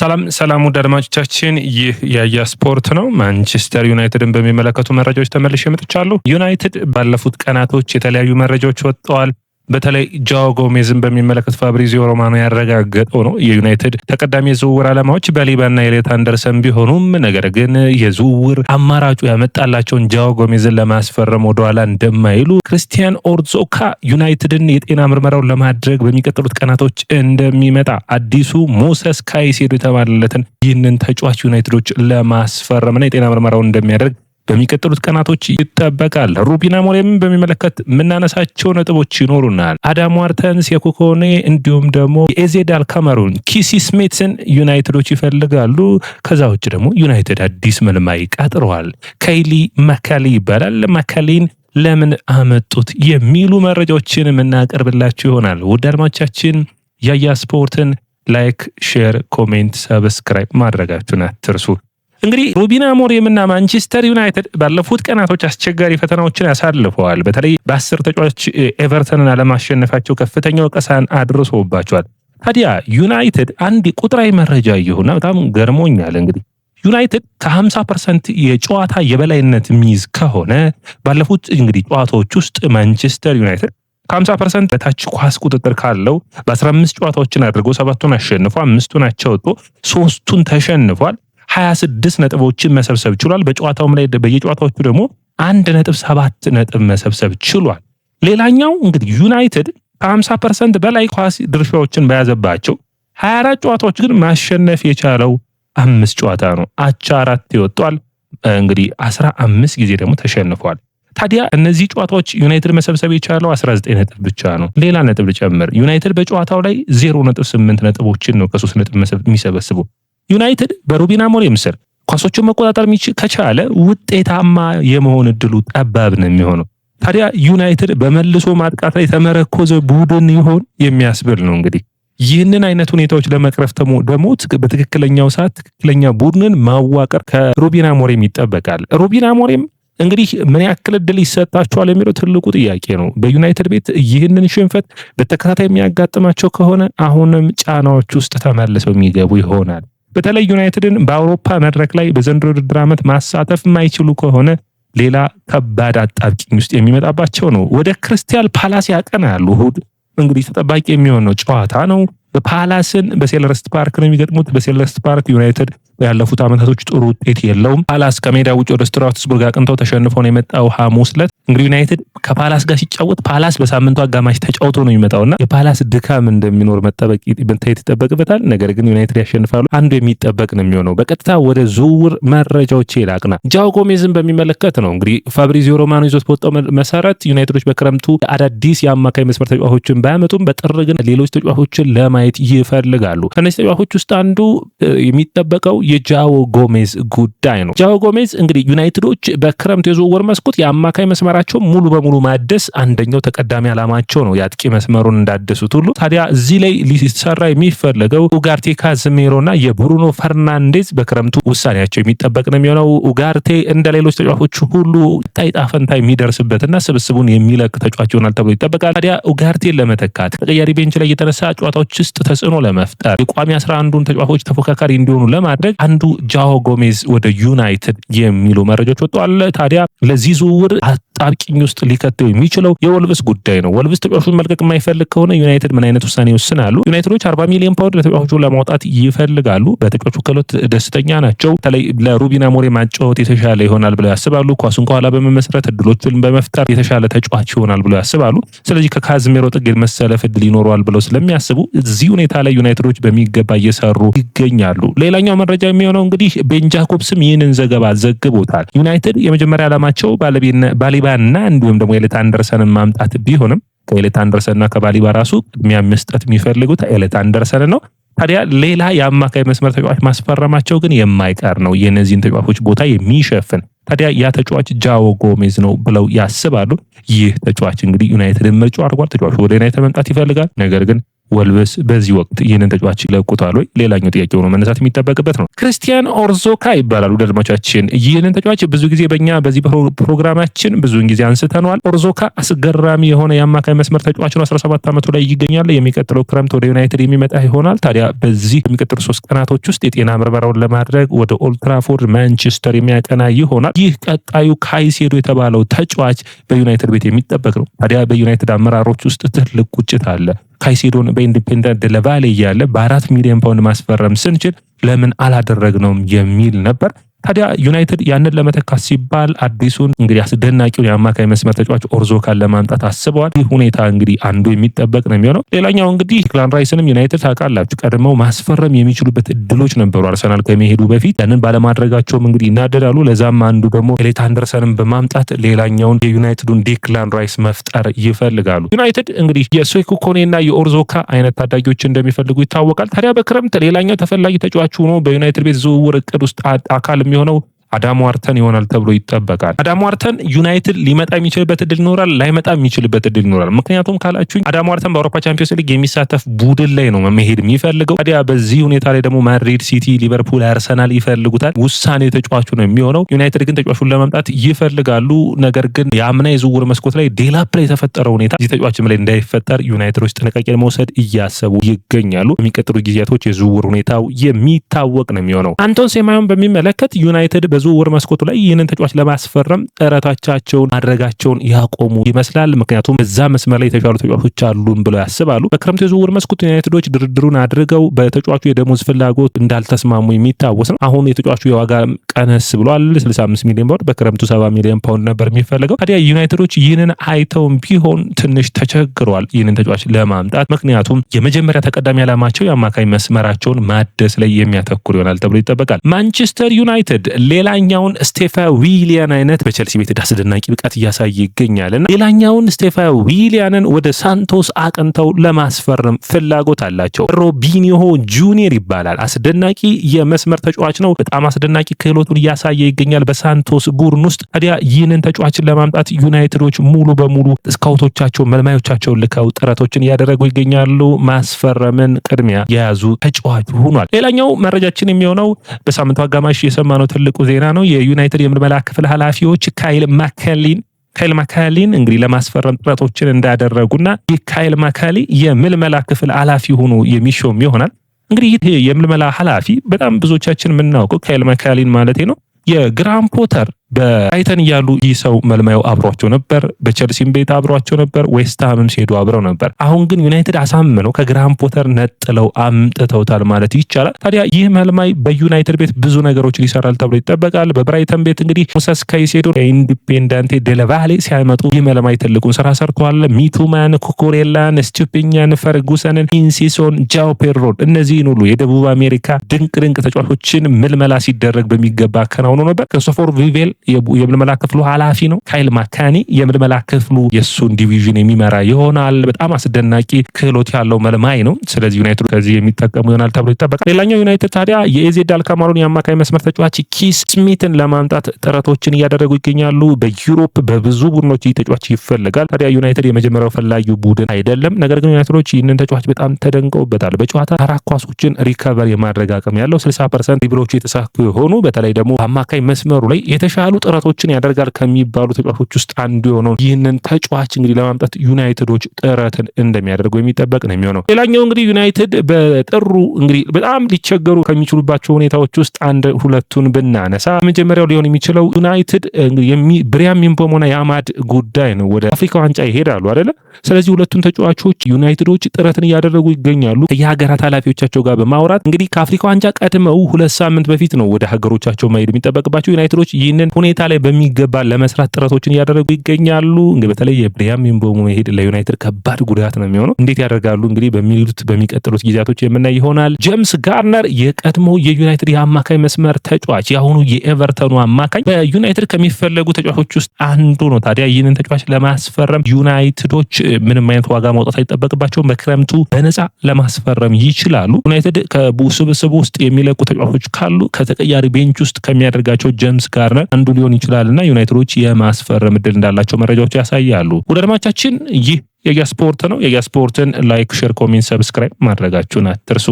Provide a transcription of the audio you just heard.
ሰላም ውድ አድማጮቻችን፣ ይህ ያያ ስፖርት ነው። ማንቸስተር ዩናይትድን በሚመለከቱ መረጃዎች ተመልሼ መጥቻለሁ። ዩናይትድ ባለፉት ቀናቶች የተለያዩ መረጃዎች ወጥተዋል። በተለይ ጃኦ ጎሜዝን በሚመለከት ፋብሪዚዮ ሮማኖ ያረጋገጠው ነው። የዩናይትድ ተቀዳሚ የዝውውር ዓላማዎች ባሊባና ኤሊዮት አንደርሰን ቢሆኑም ነገር ግን የዝውውር አማራጩ ያመጣላቸውን ጃኦ ጎሜዝን ለማስፈረም ወደኋላ እንደማይሉ ክሪስቲያን ኦርዞካ ዩናይትድን የጤና ምርመራውን ለማድረግ በሚቀጥሉት ቀናቶች እንደሚመጣ አዲሱ ሞሰስ ካይሴዶ የተባለለትን ይህንን ተጫዋች ዩናይትዶች ለማስፈረምና የጤና ምርመራውን እንደሚያደርግ በሚቀጥሉት ቀናቶች ይጠበቃል። ሩበን አሞሪምን በሚመለከት የምናነሳቸው ነጥቦች ይኖሩናል። አዳም ዋርተንስ፣ የኮኮኔ እንዲሁም ደግሞ የኤዜድ አልካማሩን፣ ኪሲ ስሚትን ዩናይትዶች ይፈልጋሉ። ከዛ ውጭ ደግሞ ዩናይትድ አዲስ መልማይ ቀጥረዋል። ካይሊ ማካሊ ይባላል። ማካሊን ለምን አመጡት የሚሉ መረጃዎችን የምናቀርብላችሁ ይሆናል። ውድ አድማጮቻችን ያያ ስፖርትን ላይክ፣ ሼር፣ ኮሜንት፣ ሰብስክራይብ ማድረጋችሁን አትርሱ። እንግዲህ ሩበን አሞሪምና ማንቸስተር ዩናይትድ ባለፉት ቀናቶች አስቸጋሪ ፈተናዎችን ያሳልፈዋል። በተለይ በ10 ተጫዋች ኤቨርተንን አለማሸነፋቸው ከፍተኛ ወቀሳን አድርሶባቸዋል። ታዲያ ዩናይትድ አንድ ቁጥራዊ መረጃ ይሁንና በጣም ገርሞኛል። እንግዲህ ዩናይትድ ከ50% የጨዋታ የበላይነት የሚይዝ ከሆነ ባለፉት እንግዲህ ጨዋታዎች ውስጥ ማንቸስተር ዩናይትድ ከ50% በታች ኳስ ቁጥጥር ካለው በ15 ጨዋታዎችን አድርጎ 7ቱን አሸንፎ 5ቱን አቻ ወጥቶ 3ቱን ተሸንፏል። 26 ነጥቦችን መሰብሰብ ችሏል። በጨዋታውም ላይ በየጨዋታዎቹ ደግሞ 1.7 ነጥብ መሰብሰብ ችሏል። ሌላኛው እንግዲህ ዩናይትድ ከ50% በላይ ኳስ ድርሻዎችን በያዘባቸው 24 ጨዋታዎች ግን ማሸነፍ የቻለው 5 ጨዋታ ነው። አቻ 4 ይወጣል። እንግዲህ 15 ጊዜ ደግሞ ተሸንፏል። ታዲያ እነዚህ ጨዋታዎች ዩናይትድ መሰብሰብ የቻለው 19 ነጥብ ብቻ ነው። ሌላ ነጥብ ልጨምር፣ ዩናይትድ በጨዋታው ላይ 0.8 ነጥቦችን ነው ከ3 ነጥብ የሚሰበስበው። ዩናይትድ በሩበን አሞሪም ስር ኳሶቹን መቆጣጠር ከቻለ ውጤታማ የመሆን እድሉ ጠባብ ነው የሚሆነው። ታዲያ ዩናይትድ በመልሶ ማጥቃት ላይ የተመረኮዘ ቡድን ይሆን የሚያስብል ነው። እንግዲህ ይህንን አይነት ሁኔታዎች ለመቅረፍ ደግሞ በትክክለኛው ሰዓት ትክክለኛ ቡድንን ማዋቀር ከሩበን አሞሪም ይጠበቃል። ሩበን አሞሪም እንግዲህ ምን ያክል እድል ይሰጣቸዋል የሚለው ትልቁ ጥያቄ ነው። በዩናይትድ ቤት ይህንን ሽንፈት በተከታታይ የሚያጋጥማቸው ከሆነ አሁንም ጫናዎች ውስጥ ተመልሰው የሚገቡ ይሆናል። በተለይ ዩናይትድን በአውሮፓ መድረክ ላይ በዘንድሮ ውድድር ዓመት ማሳተፍ የማይችሉ ከሆነ ሌላ ከባድ አጣብቂኝ ውስጥ የሚመጣባቸው ነው። ወደ ክሪስታል ፓላስ ያቀናሉ። እሁድ እንግዲህ ተጠባቂ የሚሆነው ጨዋታ ነው። በፓላስን በሴልኸርስት ፓርክ ነው የሚገጥሙት። በሴልኸርስት ፓርክ ዩናይትድ ያለፉት ዓመታቶች ጥሩ ውጤት የለውም። ፓላስ ከሜዳ ውጭ ወደ ስትራስቡርግ አቅንተው ተሸንፎ ነው የመጣው ሐሙስ ዕለት። እንግዲህ ዩናይትድ ከፓላስ ጋር ሲጫወት ፓላስ በሳምንቱ አጋማሽ ተጫውቶ ነው የሚመጣውና የፓላስ ድካም እንደሚኖር መታየት ይጠበቅበታል። ነገር ግን ዩናይትድ ያሸንፋሉ፣ አንዱ የሚጠበቅ ነው የሚሆነው። በቀጥታ ወደ ዝውውር መረጃዎች ይላቅና ጃኦ ጎሜዝን በሚመለከት ነው። እንግዲህ ፋብሪዚዮ ሮማኖ ይዞት በወጣው መሰረት ዩናይትዶች በክረምቱ አዳዲስ የአማካይ መስመር ተጫዋቾችን ባያመጡም በጥር ግን ሌሎች ተጫዋቾችን ለማየት ይፈልጋሉ። ከነዚህ ተጫዋቾች ውስጥ አንዱ የሚጠበቀው የጃኦ ጎሜዝ ጉዳይ ነው። ጃኦ ጎሜዝ እንግዲህ ዩናይትዶች በክረምቱ የዝውውር መስኮት የአማካይ መስመራቸው ሙሉ በሙሉ ማደስ አንደኛው ተቀዳሚ ዓላማቸው ነው። የአጥቂ መስመሩን እንዳደሱት ሁሉ ታዲያ እዚህ ላይ ሊሰራ የሚፈልገው ኡጋርቴ፣ ካዝሜሮና የብሩኖ ፈርናንዴዝ በክረምቱ ውሳኔያቸው የሚጠበቅ ነው የሚሆነው። ኡጋርቴ እንደ ሌሎች ተጫዋቾች ሁሉ ጣይጣ ፈንታ የሚደርስበትና ስብስቡን የሚለቅ ተጫዋች ይሆናል ተብሎ ይጠበቃል። ታዲያ ኡጋርቴን ለመተካት ተቀያሪ ቤንች ላይ የተነሳ ጨዋታዎች ውስጥ ተጽዕኖ ለመፍጠር የቋሚ 11ዱን ተጫዋቾች ተፎካካሪ እንዲሆኑ ለማድረግ አንዱ ጃኦ ጎሜዝ ወደ ዩናይትድ የሚሉ መረጃዎች ወጥተዋል። ታዲያ ለዚህ ዝውውር አጣብቂኝ ውስጥ ሊከተው የሚችለው የወልቭስ ጉዳይ ነው። ወልቭስ ተጫዋቹን መልቀቅ የማይፈልግ ከሆነ ዩናይትድ ምን አይነት ውሳኔ ይወስናሉ? ዩናይትዶች 40 ሚሊዮን ፓውንድ ለተጫዋቹ ለማውጣት ይፈልጋሉ። በተጫዋቹ ክህሎት ደስተኛ ናቸው። በተለይ ለሩበን አሞሪም ማጫወት የተሻለ ይሆናል ብለው ያስባሉ። ኳሱን ከኋላ በመመስረት እድሎችን በመፍጠር የተሻለ ተጫዋች ይሆናል ብለው ያስባሉ። ስለዚህ ከካዝሜሮ ጥግ መሰለፍ እድል ይኖረዋል ብለው ስለሚያስቡ እዚህ ሁኔታ ላይ ዩናይትዶች በሚገባ እየሰሩ ይገኛሉ። ሌላኛው መረጃ የሚሆነው እንግዲህ ቤን ጃኮብስም ይህንን ዘገባ ዘግቦታል። ዩናይትድ የመጀመሪያ ዓላማቸው ባሊባና እንዲሁም ደግሞ ኤሊዮት አንደርሰንን ማምጣት ቢሆንም ከኤሊዮት አንደርሰንና ከባሊባ ራሱ ቅድሚያ መስጠት የሚፈልጉት ኤሊዮት አንደርሰን ነው። ታዲያ ሌላ የአማካይ መስመር ተጫዋች ማስፈረማቸው ግን የማይቀር ነው፣ የነዚህን ተጫዋቾች ቦታ የሚሸፍን። ታዲያ ያ ተጫዋች ጃኦ ጎሜዝ ነው ብለው ያስባሉ። ይህ ተጫዋች እንግዲህ ዩናይትድን ምርጫው አድርጓል። ተጫዋቹ ወደ ዩናይትድ መምጣት ይፈልጋል። ነገር ግን ወልቭስ በዚህ ወቅት ይህንን ተጫዋች ይለቁታል ወይ? ሌላኛው ጥያቄ ሆኖ መነሳት የሚጠበቅበት ነው። ክርስቲያን ኦርዞካ ይባላሉ አድማጮቻችን። ይህንን ተጫዋች ብዙ ጊዜ በእኛ በዚህ ፕሮግራማችን ብዙውን ጊዜ አንስተነዋል። ኦርዞካ አስገራሚ የሆነ የአማካይ መስመር ተጫዋች ነው። 17 ዓመቱ ላይ ይገኛል። የሚቀጥለው ክረምት ወደ ዩናይትድ የሚመጣ ይሆናል። ታዲያ በዚህ የሚቀጥሉ 3 ቀናቶች ውስጥ የጤና ምርመራውን ለማድረግ ወደ ኦልድ ትራፎርድ ማንቸስተር የሚያቀና ይሆናል። ይህ ቀጣዩ ካይሴዶ የተባለው ተጫዋች በዩናይትድ ቤት የሚጠበቅ ነው። ታዲያ በዩናይትድ አመራሮች ውስጥ ትልቅ ቁጭት አለ። ካይሴዶን በኢንዲፔንደንት ለቫሌ እያለ በ4 ሚሊዮን ፓውንድ ማስፈረም ስንችል ለምን አላደረግነውም የሚል ነበር። ታዲያ ዩናይትድ ያንን ለመተካት ሲባል አዲሱን እንግዲህ አስደናቂውን የአማካይ መስመር ተጫዋች ኦርዞካን ለማምጣት አስበዋል። ይህ ሁኔታ እንግዲህ አንዱ የሚጠበቅ ነው የሚሆነው። ሌላኛው እንግዲህ ዲክላን ራይስንም ዩናይትድ ታውቃላችሁ ቀድመው ማስፈረም የሚችሉበት እድሎች ነበሩ አርሰናል ከመሄዱ በፊት። ያንን ባለማድረጋቸውም እንግዲህ ይናደዳሉ። ለዛም አንዱ ደግሞ ኤሌት አንደርሰንን በማምጣት ሌላኛውን የዩናይትዱን ዲክላን ራይስ መፍጠር ይፈልጋሉ። ዩናይትድ እንግዲህ የሶይኩ ኮኔና የኦርዞካ አይነት ታዳጊዎች እንደሚፈልጉ ይታወቃል። ታዲያ በክረምት ሌላኛው ተፈላጊ ተጫዋች ሆኖ በዩናይትድ ቤት ዝውውር እቅድ ውስጥ አካል የሚሆነው አዳም ዋርተን ይሆናል ተብሎ ይጠበቃል። አዳም ዋርተን ዩናይትድ ሊመጣ የሚችልበት እድል ይኖራል፣ ላይመጣ የሚችልበት እድል ይኖራል። ምክንያቱም ካላችሁኝ አዳም ዋርተን በአውሮፓ ቻምፒዮንስ ሊግ የሚሳተፍ ቡድን ላይ ነው መሄድ የሚፈልገው። ታዲያ በዚህ ሁኔታ ላይ ደግሞ ማድሪድ፣ ሲቲ፣ ሊቨርፑል፣ አርሰናል ይፈልጉታል። ውሳኔ ተጫዋቹ ነው የሚሆነው። ዩናይትድ ግን ተጫዋቹን ለማምጣት ይፈልጋሉ። ነገር ግን የአምና የዝውውር መስኮት ላይ ዴላፕ ላይ የተፈጠረው ሁኔታ እዚህ ተጫዋችም ላይ እንዳይፈጠር ዩናይትዶች ጥንቃቄ ለመውሰድ እያሰቡ ይገኛሉ። የሚቀጥሉ ጊዜያቶች የዝውውር ሁኔታው የሚታወቅ ነው የሚሆነው። አንቶን ሴማዮን በሚመለከት ዩናይትድ በዝውውር መስኮቱ ላይ ይህንን ተጫዋች ለማስፈረም ጥረታቸውን ማድረጋቸውን ያቆሙ ይመስላል። ምክንያቱም እዛ መስመር ላይ የተሻሉ ተጫዋቾች አሉን ብለው ያስባሉ። በክረምቱ የዝውውር መስኮት ዩናይትዶች ድርድሩን አድርገው በተጫዋቹ የደሞዝ ፍላጎት እንዳልተስማሙ የሚታወስ ነው። አሁን የተጫዋቹ የዋጋ ቀነስ ብሏል። 65 ሚሊዮን ፓውንድ በክረምቱ 70 ሚሊዮን ፓውንድ ነበር የሚፈልገው። ታዲያ ዩናይትዶች ይህንን አይተውም ቢሆን ትንሽ ተቸግረዋል ይህንን ተጫዋች ለማምጣት። ምክንያቱም የመጀመሪያ ተቀዳሚ ዓላማቸው የአማካኝ መስመራቸውን ማደስ ላይ የሚያተኩር ይሆናል ተብሎ ይጠበቃል። ማንቸስተር ዩናይትድ ሌላኛውን ስቴፋ ዊሊያን አይነት በቸልሲ ቤት አስደናቂ ብቃት እያሳየ ይገኛልና ሌላኛውን ስቴፋ ዊሊያንን ወደ ሳንቶስ አቅንተው ለማስፈረም ፍላጎት አላቸው። ሮቢኒሆ ጁኒየር ይባላል። አስደናቂ የመስመር ተጫዋች ነው። በጣም አስደናቂ ክህሎቱን እያሳየ ይገኛል በሳንቶስ ቡድን ውስጥ። ታዲያ ይህንን ተጫዋችን ለማምጣት ዩናይትዶች ሙሉ በሙሉ ስካውቶቻቸው መልማዮቻቸውን ልከው ጥረቶችን እያደረጉ ይገኛሉ። ማስፈረምን ቅድሚያ የያዙ ተጫዋች ሆኗል። ሌላኛው መረጃችን የሚሆነው በሳምንቱ አጋማሽ የሰማነው ትልቁ ዜና ነው። የዩናይትድ የምልመላ ክፍል ኃላፊዎች ካይል ማካሊን እንግዲህ ለማስፈረም ጥረቶችን እንዳደረጉና ይህ ካይል ማካሊ የምልመላ ክፍል ኃላፊ ሆኖ የሚሾም ይሆናል። እንግዲህ ይህ የምልመላ ኃላፊ በጣም ብዙዎቻችን የምናውቀው ካይል ማካሊን ማለት ነው የግራም ፖተር በብራይተን እያሉ ይህ ሰው መልማዩ አብሯቸው ነበር። በቸልሲም ቤት አብሯቸው ነበር። ዌስትሃምም ሲሄዱ አብረው ነበር። አሁን ግን ዩናይትድ አሳምነው ከግራም ፖተር ነጥለው አምጥተውታል ማለት ይቻላል። ታዲያ ይህ መልማይ በዩናይትድ ቤት ብዙ ነገሮችን ይሰራል ተብሎ ይጠበቃል። በብራይተን ቤት እንግዲህ ሙሰስ ካይሴዶ ኢንዲፔንዳንቴ ዴላቫሌ ሲያመጡ ይህ መልማይ ትልቁን ስራ ሰርተዋል። ሚቱማን፣ ኩኩሬላን፣ ስቱፒኛን፣ ፈርጉሰንን፣ ኢንሲሶን፣ ጃው ፔድሮን እነዚህን ሁሉ የደቡብ አሜሪካ ድንቅ ምልመላ ምልመላ ሲደረግ በሚገባ አከናውኖ ነበር። ክርስቶፈር ቪቬል የምልመላ ክፍሉ ኃላፊ ነው። ካይል ማካኒ የምልመላ ክፍሉ የሱን ዲቪዥን የሚመራ ይሆናል። በጣም አስደናቂ ክህሎት ያለው መልማይ ነው። ስለዚህ ዩናይትድ ከዚህ የሚጠቀሙ ይሆናል ተብሎ ይጠበቃል። ሌላኛው ዩናይትድ ታዲያ የኤዜድ አልካማሩን የአማካይ መስመር ተጫዋች ኪስ ስሚትን ለማምጣት ጥረቶችን እያደረጉ ይገኛሉ። በዩሮፕ በብዙ ቡድኖች ይህ ተጫዋች ይፈልጋል። ታዲያ ዩናይትድ የመጀመሪያው ፈላጊው ቡድን አይደለም። ነገር ግን ዩናይትዶች ይህንን ተጫዋች በጣም ተደንቀውበታል። በጨዋታ 4 ኳሶችን ሪከቨር የማድረግ አቅም ያለው 60% ድሪብሎች የተሳኩ የሆኑ በተለይ ደግሞ አማካይ መስመሩ ላይ የተሻሉ ጥረቶችን ያደርጋል ከሚባሉ ተጫዋቾች ውስጥ አንዱ የሆነው ይህንን ተጫዋች እንግዲህ ለማምጣት ዩናይትዶች ጥረትን እንደሚያደርጉ የሚጠበቅ ነው የሚሆነው። ሌላኛው እንግዲህ ዩናይትድ በጥሩ እንግዲህ በጣም ሊቸገሩ ከሚችሉባቸው ሁኔታዎች ውስጥ አንድ ሁለቱን ብናነሳ መጀመሪያው ሊሆን የሚችለው ዩናይትድ ብሪያም ምቤሞና የአማድ ጉዳይ ነው። ወደ አፍሪካ ዋንጫ ይሄዳሉ አይደለ? ስለዚህ ሁለቱን ተጫዋቾች ዩናይትዶች ጥረትን እያደረጉ ይገኛሉ። የሀገራት ኃላፊዎቻቸው ጋር በማውራት እንግዲህ ከአፍሪካ ዋንጫ ቀድመው 2 ሳምንት በፊት ነው ወደ ሀገሮቻቸው መሄድ የሚጠበቅባቸው። ዩናይትዶች ይህንን ሁኔታ ላይ በሚገባ ለመስራት ጥረቶችን እያደረጉ ይገኛሉ። እንግዲህ በተለይ የብሪያም ምቤሞ መሄድ ለዩናይትድ ከባድ ጉዳት ነው የሚሆነው። እንዴት ያደርጋሉ እንግዲህ በሚቀጥሉት ጊዜያቶች የምናይ ይሆናል። ጄምስ ጋርነር የቀድሞ የዩናይትድ የአማካይ መስመር ተጫዋች የአሁኑ የኤቨርተኑ አማካኝ በዩናይትድ ከሚፈለጉ ተጫዋቾች ውስጥ አንዱ ነው። ታዲያ ይህንን ተጫዋች ለማስፈረም ዩናይትዶች ምንም አይነት ዋጋ ማውጣት አይጠበቅባቸውም። በክረምቱ በነፃ ለማስፈረም ይችላሉ። ዩናይትድ ከስብስቡ ውስጥ የሚለቁ ተጫዋቾች ካሉ ከተቀያሪ ቤንች ውስጥ ከሚያደርጋቸው ጄምስ ጋርነር አንዱ ሊሆን ይችላልና ዩናይትዶች የማስፈረም እድል እንዳላቸው መረጃዎች ያሳያሉ። ወደ አድማቻችን ይህ የያ ስፖርት ነው። የያ ስፖርትን ላይክ፣ ሼር፣ ኮሜንት፣ ሰብስክራይብ ማድረጋችሁን አትርሱ።